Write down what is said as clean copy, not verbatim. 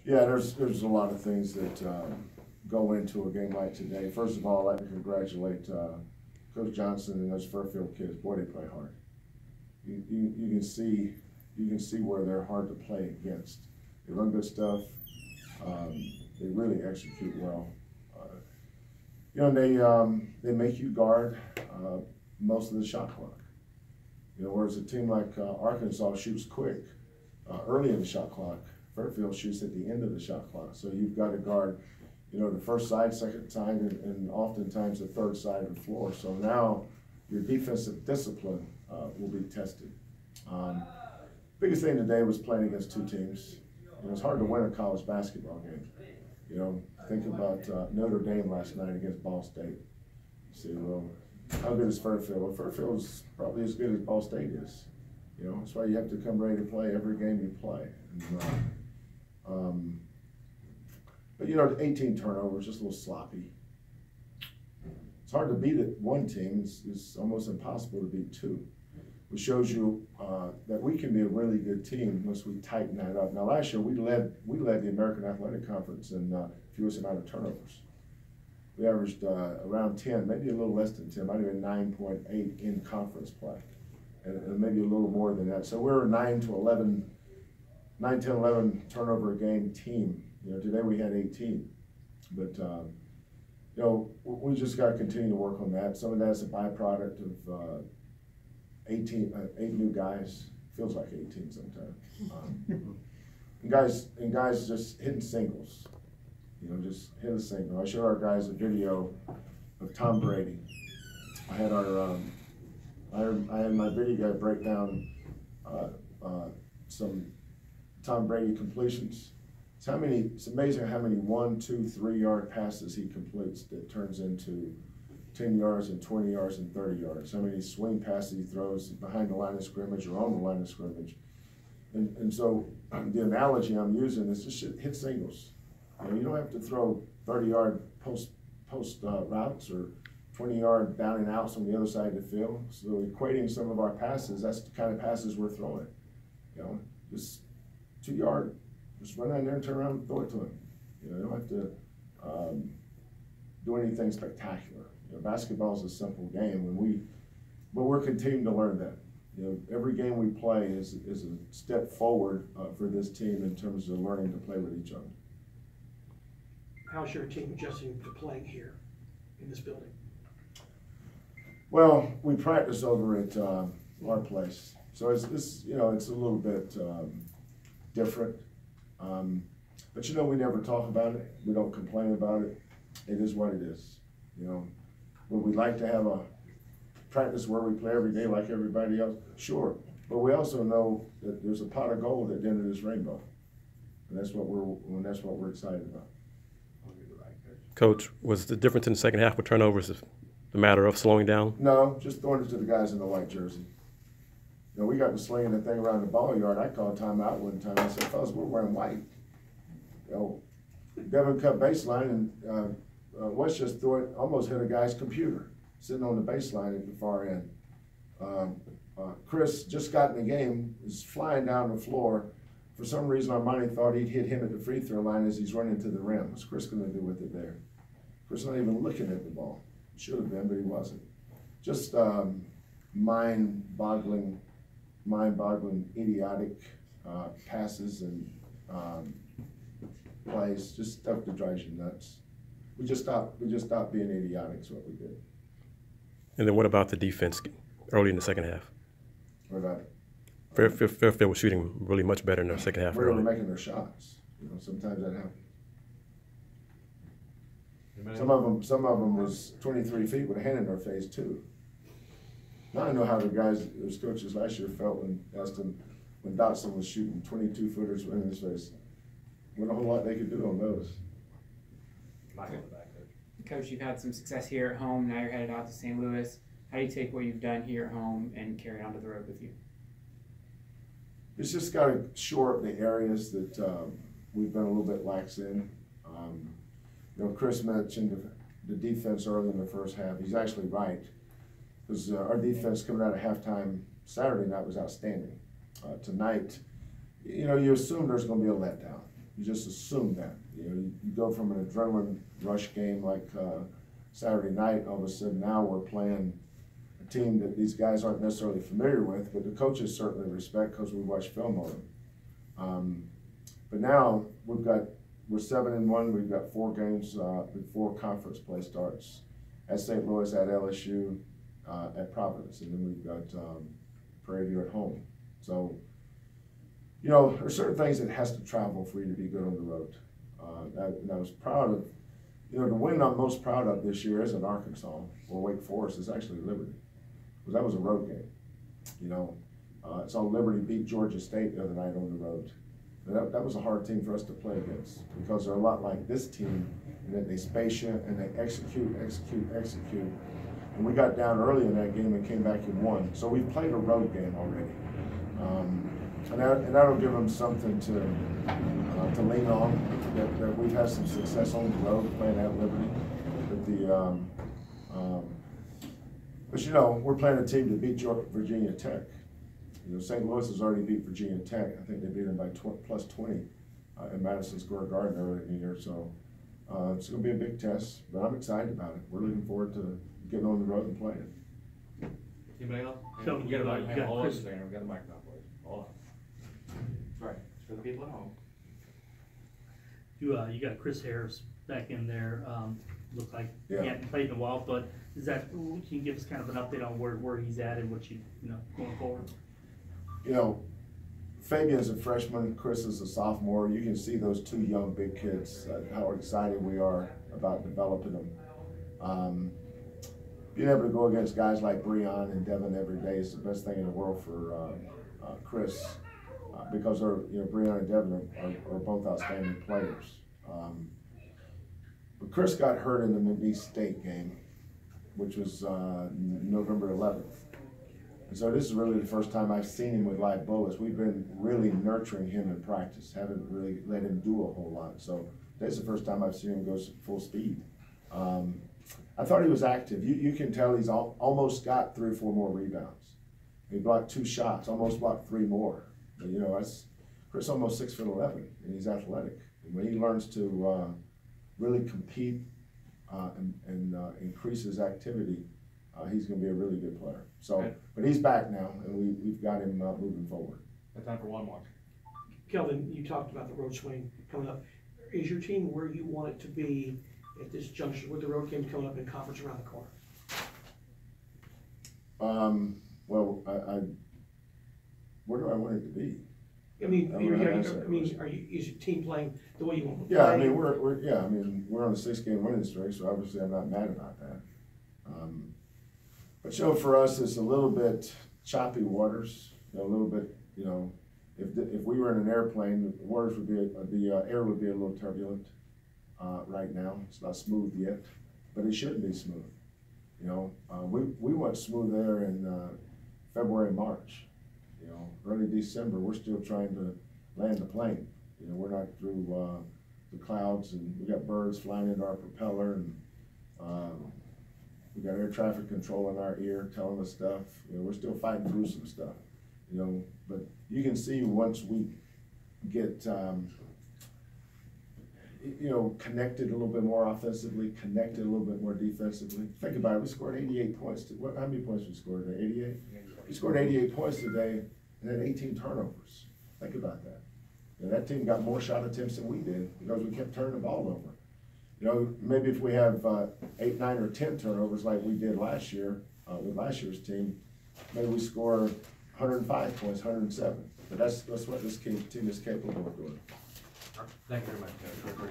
Yeah, there's a lot of things that go into a game like today. First of all, I'd like to congratulate Coach Johnson and those Fairfield kids. Boy, they play hard. You can see where they're hard to play against. They run good stuff. They really execute well. You know, they make you guard most of the shot clock. You know, whereas a team like Arkansas shoots quick early in the shot clock, Fairfield shoots at the end of the shot clock. So you've got to guard, you know, the first side, second side, and oftentimes the third side of the floor. So now your defensive discipline will be tested. Biggest thing today was playing against two teams. You know, it's hard to win a college basketball game. You know, think about Notre Dame last night against Ball State. You say, well, how good is Fairfield? Well, Fairfield is probably as good as Ball State is. You know, that's why you have to come ready to play every game you play. And, but, you know, 18 turnovers, just a little sloppy. It's hard to beat it one team. It's almost impossible to beat two, which shows you that we can be a really good team once we tighten that up. Now, last year we led the American Athletic Conference in fewest amount of turnovers. We averaged around 10, maybe a little less than 10, might have been 9.8 in conference play, and maybe a little more than that. So we're a 9, 10, 11 turnover a game team. You know, today we had 18, but you know, we just got to continue to work on that. Some of that's a byproduct of 8 new guys. Feels like 18 sometimes. And guys just hitting singles. You know, just hit a single. I showed our guys a video of Tom Brady. I had I had my video guy break down some Tom Brady completions. It's amazing how many 1, 2, 3 yard passes he completes that turns into 10 yards and 20 yards and 30 yards. How many swing passes he throws behind the line of scrimmage or on the line of scrimmage. And so the analogy I'm using is just hit singles. You know, you don't have to throw 30-yard post routes or 20-yard down and outs on the other side of the field. So equating some of our passes, that's the kind of passes we're throwing. You know, just 2 yard, just run out there and turn around and throw it to him. You know, you don't have to do anything spectacular. You know, basketball is a simple game, but we're continuing to learn that. You know, every game we play is a step forward for this team in terms of learning to play with each other. How's your team adjusting to playing here in this building? Well, we practice over at our place, so it's you know, it's a little bit different. But you know, we never talk about it. We don't complain about it. It is what it is. You know, would we like to have a practice where we play every day like everybody else? Sure, but we also know that there's a pot of gold at the end of this rainbow, and that's what we're excited about. Coach, was the difference in the second half with turnovers the matter of slowing down? No, just throwing it to the guys in the white jersey. You know, we got to slinging the thing around the ball yard. I called timeout one time. I said, fellas, we're wearing white. You know, Devin cut baseline, and West just threw it, almost hit a guy's computer sitting on the baseline at the far end. Chris just got in the game, is flying down the floor. For some reason, Armani thought he'd hit him at the free throw line as he's running to the rim. What's Chris going to do with it there? Chris not even looking at the ball. Should have been, but he wasn't. Just mind-boggling, idiotic passes and plays. Just stuff that drives you nuts. We just stopped being idiotic. Is what we did. And then what about the defense early in the second half? What about it? Fairfield was shooting really much better in the second half. We were making their shots. You know, sometimes that happens. Some of them was 23 feet with a hand in their face too. Now I know how the guys, those coaches last year felt when asked them when Dotson was shooting 22 footers in his face. Wasn't a whole lot they could do on those. Coach, you've had some success here at home. Now you're headed out to St. Louis. How do you take what you've done here at home and carry it onto the road with you? It's just got to shore up the areas that we've been a little bit lax in. You know, Chris mentioned the defense early in the first half. He's actually right, because our defense coming out of halftime Saturday night was outstanding. Tonight, you know, you assume there's going to be a letdown. You just assume that. You go from an adrenaline rush game like Saturday night, all of a sudden now we're playing a team that these guys aren't necessarily familiar with, but the coaches certainly respect because we watch film on them. But now we're 7-1. We've got 4 games before conference play starts at St. Louis, at LSU, at Providence, and then we've got Prairie View at home. So, there's certain things that has to travel for you to be good on the road. And I was proud of, the win I'm most proud of this year isn't Arkansas or Wake Forest, it's actually Liberty, because that was a road game. So Liberty beat Georgia State the other night on the road. That was a hard team for us to play against, because they're a lot like this team, and that they space you and they execute. And we got down early in that game and came back and won. So we've played a road game already. And that'll give them something to lean on, that we've had some success on the road playing at Liberty. But we're playing a team that beat Virginia Tech. St. Louis has already beat Virginia Tech. I think they beat them by plus 20 in Madison Square Garden earlier in the year. So it's going to be a big test, but I'm excited about it. We're looking forward to getting on the road and playing. Anybody else? So, we got a mic. you got Hold on Chris. a second. We got a mic now, boys. Hold on. Sorry, it's for the people at home. You got Chris Harris back in there. Looked like Yeah. he hadn't played in a while, but can you give us kind of an update on where he's at and what going forward? Fabian's a freshman, Chris is a sophomore. You can see those 2 young big kids, how excited we are about developing them. Being able to go against guys like Breon and Devin every day is the best thing in the world for Chris, because Breon and Devin are both outstanding players. But Chris got hurt in the McNeese State game, which was November 11th. And so this is really the first time I've seen him with live bullets. We've been really nurturing him in practice, haven't really let him do a whole lot. So this is the first time I've seen him go full speed. I thought he was active. You can tell he's almost got 3 or 4 more rebounds. He blocked 2 shots, almost blocked 3 more. But, that's Chris, almost 6'11", and he's athletic. And when he learns to really compete and increase his activity, he's going to be a really good player. So, Okay. But he's back now, and we've got him moving forward. Got time for one more. Kelvin, you talked about the road swing coming up. Is your team where you want it to be at this juncture with the road games coming up in conference around the corner? Well, where do I want it to be? I mean, I don't know how to answer that is your team playing the way you want them to Yeah, play? I mean, we're on a 6-game winning streak, so obviously I'm not mad about that. But for us, it's a little bit choppy waters, a little bit, if we were in an airplane, the waters would be, the air would be a little turbulent right now. It's not smooth yet, but it should be smooth. We went smooth air in February, March. Early December, we're still trying to land the plane. We're not through the clouds, and we got birds flying into our propeller, and we got air traffic control in our ear telling us stuff. We're still fighting through some stuff. But you can see once we get connected a little bit more offensively, connected a little bit more defensively. Think about it, we scored 88 points. How many points we scored today? 88? We scored 88 points today and had 18 turnovers. Think about that. That team got more shot attempts than we did because we kept turning the ball over. Maybe if we have 8, 9, or 10 turnovers like we did last year with last year's team, maybe we score 105 points, 107. But that's what this team is capable of doing. Thank you very much, Coach.